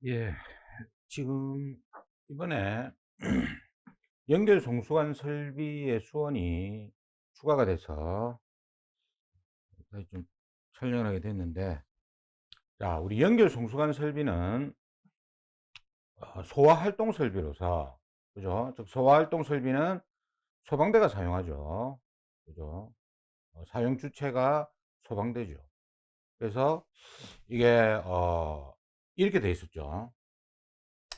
예, 지금 이번에 연결 송수관 설비의 수원이 추가가 돼서 다시 좀 촬영을 하게 됐는데, 자, 우리 연결 송수관 설비는 소화 활동 설비로서, 그죠? 즉, 소화 활동 설비는 소방대가 사용하죠. 그죠? 사용 주체가 소방대죠. 그래서 이게, 이렇게 돼 있었죠.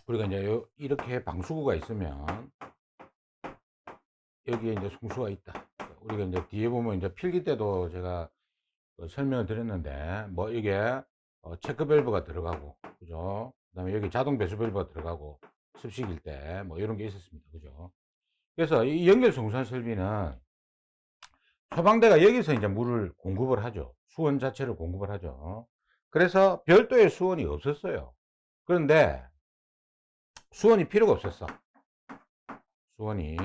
우리가 이제 이렇게 방수구가 있으면 여기에 이제 송수가 있다. 우리가 이제 뒤에 보면 이제 필기 때도 제가 설명을 드렸는데, 뭐 이게 체크 밸브가 들어가고, 그죠? 그다음에 여기 자동 배수 밸브가 들어가고, 습식일 때 뭐 이런 게 있었습니다. 그죠? 그래서 이 연결 송수관 설비는 소방대가 여기서 이제 물을 공급을 하죠. 수원 자체를 공급을 하죠. 그래서 별도의 수원이 없었어요. 그런데 수원이 필요가 없었어. 수원이.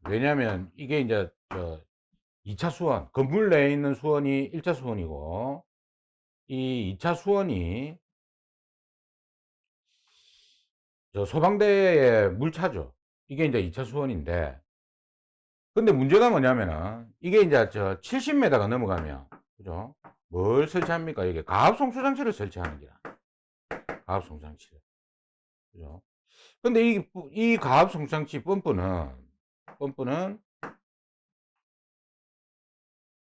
왜냐면 이게 이제 2차 수원, 건물 내에 있는 수원이 1차 수원이고, 이 2차 수원이 소방대의 물차죠. 이게 이제 2차 수원인데, 근데 문제가 뭐냐면은, 이게 이제 70m가 넘어가면, 그죠? 뭘 설치합니까? 이게 가압송수장치를 설치하는 게야. 가압송수장치를. 그죠? 근데 이 가압송수장치 펌프는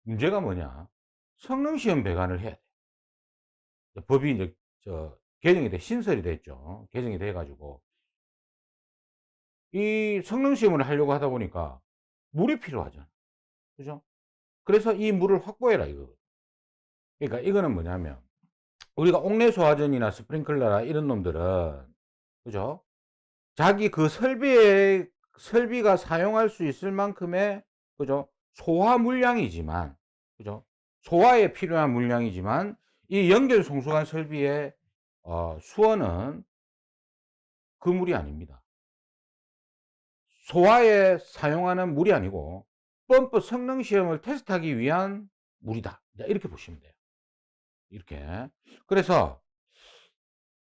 문제가 뭐냐? 성능시험 배관을 해야 돼. 법이 이제 개정이 신설이 됐죠. 개정이 돼 가지고 이 성능 시험을 하려고 하다 보니까 물이 필요하잖아. 그죠? 그래서 이 물을 확보해라 이거. 그러니까 이거는 뭐냐면 우리가 옥내 소화전이나 스프링클러나 이런 놈들은, 그죠? 자기 그 설비가 사용할 수 있을 만큼의, 그죠? 소화 물량이지만, 그죠? 소화에 필요한 물량이지만 이 연결 송수관 설비의 수원은 그 물이 아닙니다. 소화에 사용하는 물이 아니고 펌프 성능 시험을 테스트하기 위한 물이다. 이렇게 보시면 돼요. 이렇게. 그래서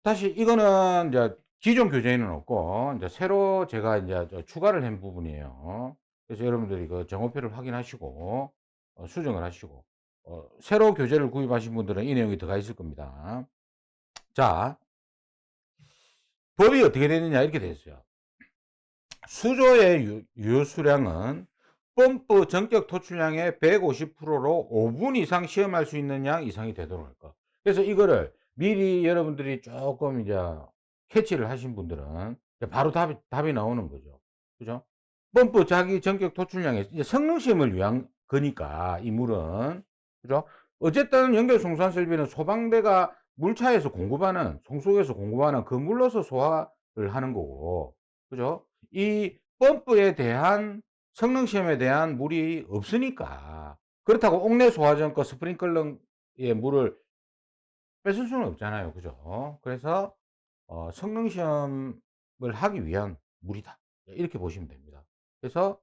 다시 이거는 이제 기존 교재에는 없고 이제 새로 제가 이제 추가를 한 부분이에요. 그래서 여러분들이 그 정오표를 확인하시고 수정을 하시고 새로 교재를 구입하신 분들은 이 내용이 들어가 있을 겁니다. 자, 법이 어떻게 되느냐 이렇게 되어 있어요. 수조의 유효 수량은 펌프 전격 토출량의 150%로 5분 이상 시험할 수 있는 양 이상이 되도록 할 것. 그래서 이거를 미리 여러분들이 조금 이제 캐치를 하신 분들은 바로 답이 나오는 거죠. 그죠? 펌프 자기 전격 토출량에 이제 성능 시험을 위한 거니까 이 물은, 그죠? 어쨌든 연결 송수관 설비는 소방대가 물차에서 공급하는, 송수에서 공급하는 그 물로서 소화를 하는 거고, 그죠? 이 펌프에 대한 성능 시험에 대한 물이 없으니까, 그렇다고 옥내 소화전 거 스프링클러의 물을 뺏을 수는 없잖아요. 그죠? 그래서 성능 시험을 하기 위한 물이다. 이렇게 보시면 됩니다. 그래서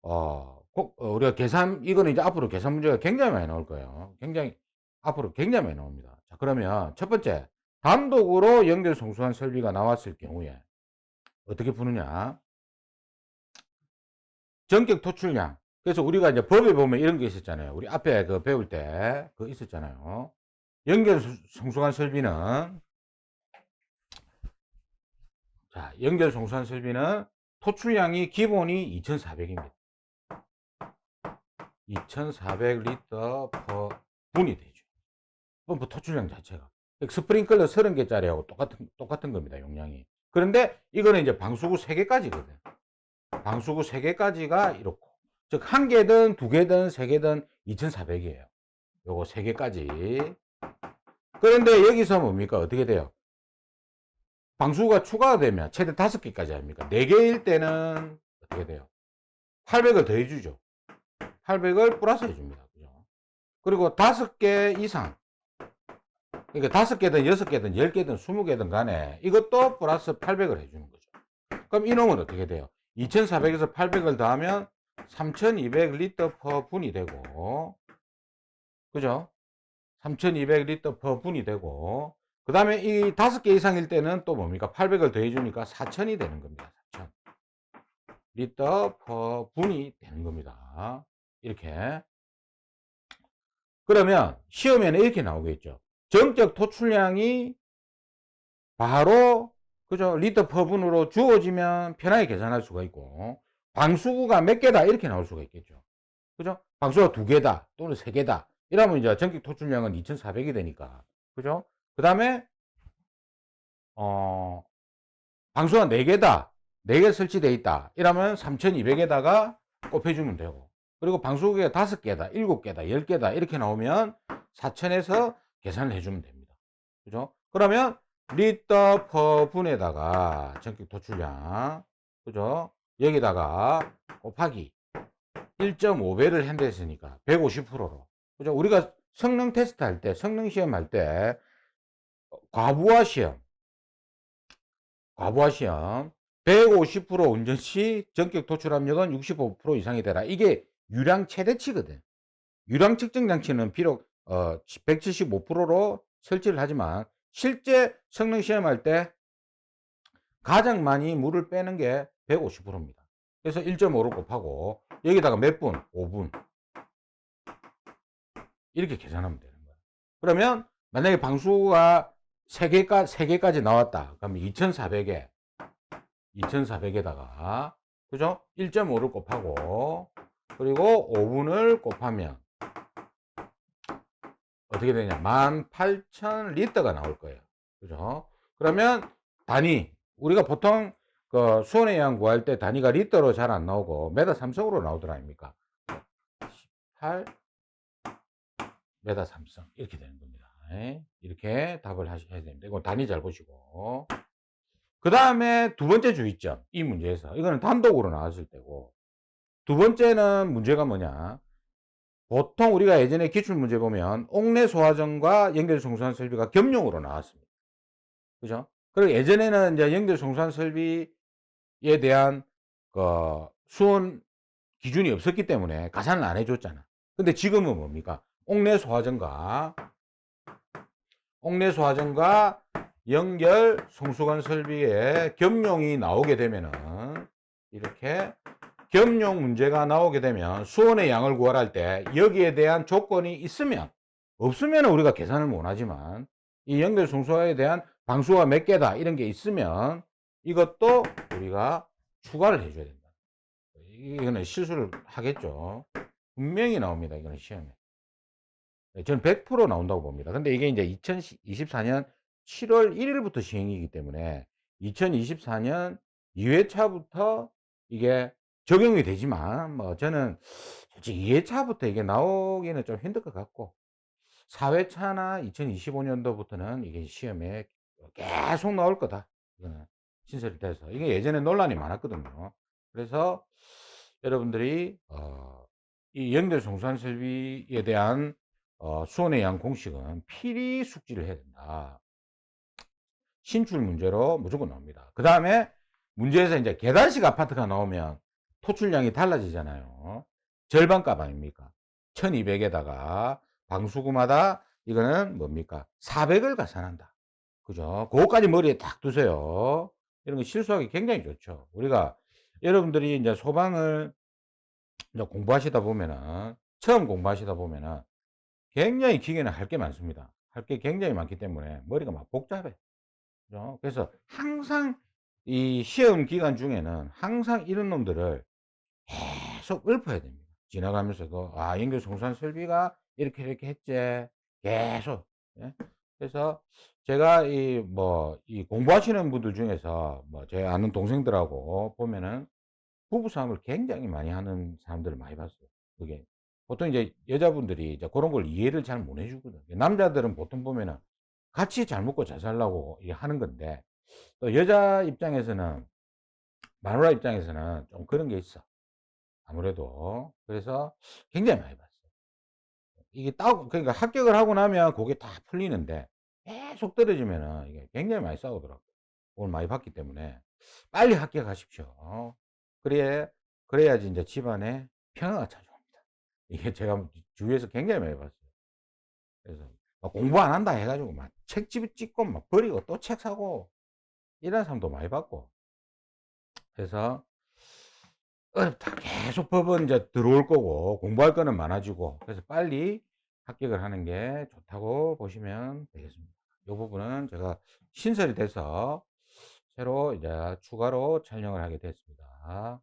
우리가 이거는 이제 앞으로 계산 문제가 굉장히 많이 나올 거예요. 앞으로 굉장히 많이 나옵니다. 자, 그러면 첫 번째, 단독으로 연결 송수관 설비가 나왔을 경우에 어떻게 푸느냐? 전격 토출량. 그래서 우리가 이제 법에 보면 이런 게 있었잖아요. 우리 앞에 그 배울 때 그 있었잖아요. 연결 송수관 설비는, 자, 연결 송수관 설비는 토출량이 기본이 2,400입니다. 2,400리터 퍼 분이 되죠. 펌프 토출량 자체가. 스프링클러 30개짜리하고 똑같은 겁니다. 용량이. 그런데 이거는 이제 방수구 3개까지거든. 방수구 3개까지가 이렇고. 즉, 1개든 2개든 3개든 2,400이에요. 요거 3개까지. 그런데 여기서 뭡니까? 어떻게 돼요? 방수구가 추가가 되면 최대 5개까지 합니까? 4개일 때는 어떻게 돼요? 800을 더해주죠. 800을 플러스 해줍니다. 그죠? 그리고 5개 이상. 그러니까 5개든 6개든 10개든 20개든 간에 이것도 플러스 800을 해주는 거죠. 그럼 이놈은 어떻게 돼요? 2400에서 800을 더하면 3200리터 퍼 분이 되고, 그죠? 3200리터 퍼 분이 되고, 그다음에 이 5개 이상일 때는 또 뭡니까? 800을 더해 주니까 4000이 되는 겁니다. 4000. 리터 퍼 분이 되는 겁니다. 이렇게. 그러면 시험에는 이렇게 나오겠죠. 정적 토출량이 바로 그죠? 리터 퍼 분으로 주어지면 편하게 계산할 수가 있고, 방수구가 몇 개다 이렇게 나올 수가 있겠죠. 그죠? 방수가 2개다 또는 3개다 이러면 이제 전격 토출량은 2400이 되니까, 그죠? 그 다음에 방수가 4개다, 4개 설치되어 있다 이러면 3200에다가 곱해주면 되고, 그리고 방수구가 5개다, 7개다, 10개다 이렇게 나오면 4000에서 계산을 해주면 됩니다. 그죠? 그러면 리터 퍼 분에다가 전격 토출량, 그죠? 여기다가 곱하기 1.5배를 한댔으니까 150%로. 그죠? 우리가 성능 테스트 할 때, 성능 시험 할 때, 과부하 시험, 150% 운전 시 전격 도출 압력은 65% 이상이 되라. 이게 유량 최대치거든. 유량 측정 장치는 비록 175%로 설치를 하지만 실제 성능 시험할 때 가장 많이 물을 빼는 게 150%입니다. 그래서 1.5를 곱하고 여기다가 몇 분? 5분. 이렇게 계산하면 되는 거예요. 그러면 만약에 방수가 3개까지 나왔다. 그러면 2400에다가 그죠? 1.5를 곱하고 그리고 5분을 곱하면 어떻게 되냐? 18,000리터가 나올 거예요. 그죠? 그러면 단위, 우리가 보통 그 수온의 양 구할 때 단위가 리터로 잘 안 나오고 메다 삼성으로 나오더라 아닙니까? 18 메다 삼성 이렇게 되는 겁니다. 이렇게 답을 하셔야 됩니다. 이건 단위 잘 보시고. 그 다음에 두 번째 주의점, 이 문제에서 이거는 단독으로 나왔을 때고, 두 번째는 문제가 뭐냐? 보통 우리가 예전에 기출문제 보면 옥내 소화전과 연결 송수환 설비가 겸용으로 나왔습니다. 그죠? 그리고 예전에는 이제 연결 송수환 설비에 대한 그 수온 기준이 없었기 때문에 가산을 안 해줬잖아. 근데 지금은 뭡니까? 옥내 소화전과 연결 송수관 설비에 겸용이 나오게 되면은, 이렇게 겸용 문제가 나오게 되면 수온의 양을 구할 때 여기에 대한 조건이 있으면, 없으면 우리가 계산을 못 하지만 이 연결 송수관에 대한 방수가 몇 개다 이런 게 있으면 이것도 우리가 추가를 해줘야 된다. 이거는 실수를 하겠죠. 분명히 나옵니다. 이거는 시험에. 저는 100% 나온다고 봅니다. 근데 이게 이제 2024년 7월 1일부터 시행이기 때문에 2024년 2회차부터 이게 적용이 되지만, 뭐 저는 솔직히 2회차부터 이게 나오기는 좀 힘들 것 같고, 4회차나 2025년도부터는 이게 시험에 계속 나올 거다. 이거는 신설이 돼서. 이게 예전에 논란이 많았거든요. 그래서 여러분들이 이 연결 송수환 설비에 대한 수온의 양 공식은 필히 숙지를 해야 된다. 신출 문제로 무조건 나옵니다. 그 다음에 문제에서 이제 계단식 아파트가 나오면 토출량이 달라지잖아요. 절반값 아닙니까? 1200에다가 방수구마다 이거는 뭡니까? 400을 가산한다. 그죠? 그거까지 머리에 딱 두세요. 이런 거 실수하기 굉장히 좋죠. 우리가 여러분들이 이제 소방을 이제 공부하시다 보면은, 처음 공부하시다 보면은 굉장히 기계는 할 게 많습니다. 할 게 굉장히 많기 때문에 머리가 막 복잡해. 그죠? 그래서 항상 이 시험 기간 중에는 항상 이런 놈들을 계속 읊어야 됩니다. 지나가면서도, 아, 연결 송수환 설비가 이렇게 했지. 계속. 예? 그래서 제가 이 공부하시는 분들 중에서 제 아는 동생들하고 보면은 부부싸움을 굉장히 많이 하는 사람들을 많이 봤어요. 그게. 보통 이제 여자분들이 이제 그런 걸 이해를 잘 못 해주거든요. 남자들은 보통 보면은 같이 잘 먹고 잘 살라고 하는 건데, 또 여자 입장에서는, 마누라 입장에서는 좀 그런 게 있어. 아무래도. 그래서 굉장히 많이 봤어요. 이게 그러니까 합격을 하고 나면 그게 다 풀리는데 계속 떨어지면은 이게 굉장히 많이 싸우더라고요. 오늘 많이 봤기 때문에 빨리 합격하십시오. 그래야지 이제 집안에 평화가 찾아옵니다. 이게 제가 주위에서 굉장히 많이 봤어요. 그래서 막 공부 안 한다 해 가지고 막 책집 찍고 막 버리고 또 책 사고 이런 사람도 많이 봤고. 그래서 어렵다. 계속 법은 인제 들어올 거고 공부할 거는 많아지고, 그래서 빨리 합격을 하는 게 좋다고 보시면 되겠습니다. 요 부분은 제가 신설이 돼서 새로 이제 추가로 촬영을 하게 됐습니다.